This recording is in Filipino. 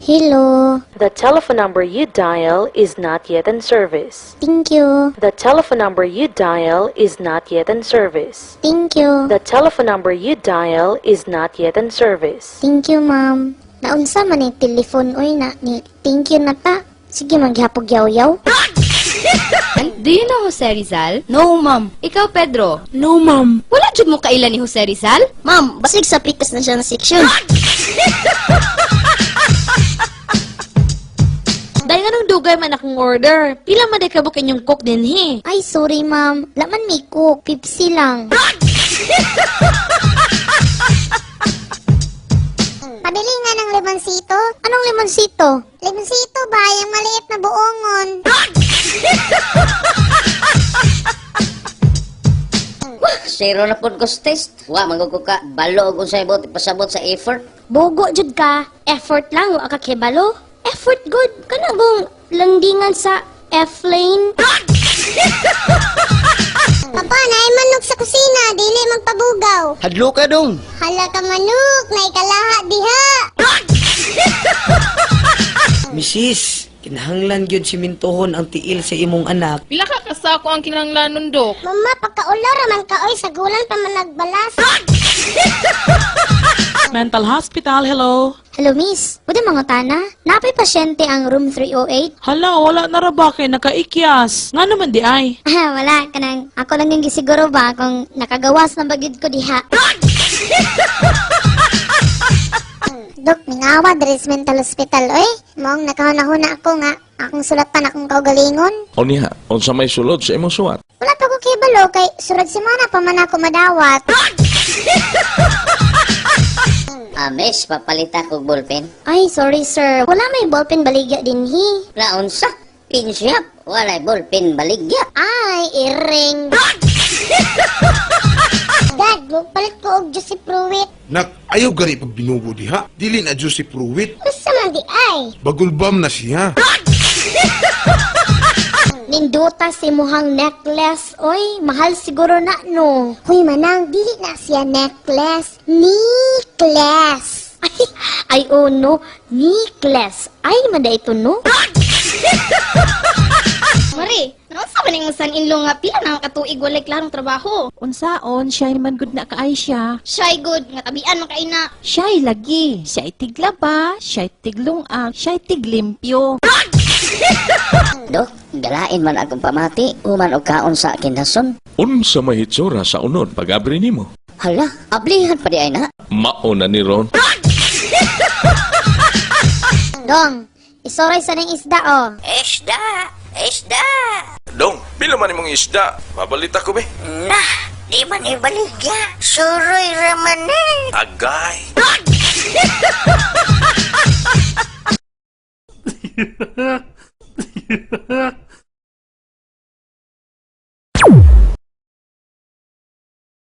Hello. The telephone number you dial is not yet in service. Thank you. The telephone number you dial is not yet in service. Thank you. The telephone number you dial is not yet in service. Thank you, ma'am. Naunsa man ni telephone oy na ni. Thank you na ta. Sige maghapog yaw-yaw. Do you know Jose Rizal? No, ma'am. Ikaw, Pedro? No, ma'am. Wala jud mo kailan ni Jose Rizal? Ma'am, basig sa pikas na siya na section. Dahil nga nung dugay man akong order, pila man day kabukin yung cook din he. Ay, sorry, ma'am. Laman may cook. Pepsi lang. Pabili nga ng limonsito. Anong limonsito? Limonsito ba? Yung maliit na buongon. Zero na po ko sa test. Wa, magkukuka. Balo ko sa ibot. Ipasabot sa effort. Bogo jud ka. Effort lang. Wa ka kibalo. Effort good. Kanagong landingan sa F-lane. Papa, naay manok sa kusina. Dili magpabugaw. Hadlo ka dong. Hala ka manok. Naay kalaha diha. Misis, kinahanglan gyud simintohon ang tiil sa imong anak. Pila ka kasako ang kinahanglanon, Dok? Mama, pagkaulor man ka oy sa gulan pa man nagbalas. Mental hospital, hello. Hello, miss. Pwede mga tana? Napay pasyente ang room 308? Hala, wala na ra ba kay nakaikyas? Nga naman di ay. Ah, wala. Kanang ako lang yung gisiguro ba kung nakagawas na bagid ko diha. Dok, mingawa diri sa mental hospital oy. Mong nakahuna-huna ako nga akong sulatan akong kaugalingon. O niya, unsa may sulod sa imong suwat? Wala pa ko kibalo kay surag semana pa man ako madawat. Miss, papalita ko ballpen. Ay, sorry, sir. Wala may ballpen baligya din hi. Laon sa? Pinsyap. Walay ballpen baligya. Ay, iring. Dad, palit ko og Joseph Pruitt. Nak, ayaw gani pag binugo diha. Dili na Joseph Pruitt. Gusto man di ay. Bagulbam na siya. Ninduta si muhang necklace. Oy, mahal siguro na, no? Hoy manang, dili na siya necklace. Necklace. Ay, oh, no. Necklace. Ay, manda ito, no? Mari, naunsa man ning son-in-law nga pila na katuig walay klarong trabaho. Unsaon, siya man good na kaay siya. Shy good, nga tabian man kay na. Siya'y lagi. Siya'y tiglaba, siya'y tiglungag, siya'y tiglimpyo. Dok, galain man akong pamati. Uman og kaon sa kinhason. Unsa may hitsura sa unod pag-abri nimo? Hala, ablihan pa di ay na. Mauna ni Ron. Dong, isoray sa ning isda, oh. Isda! Isda! Dong, pila man imong isda? Mabalita ko be. Nah, di man ibaligya. Suroy raman eh. Agay.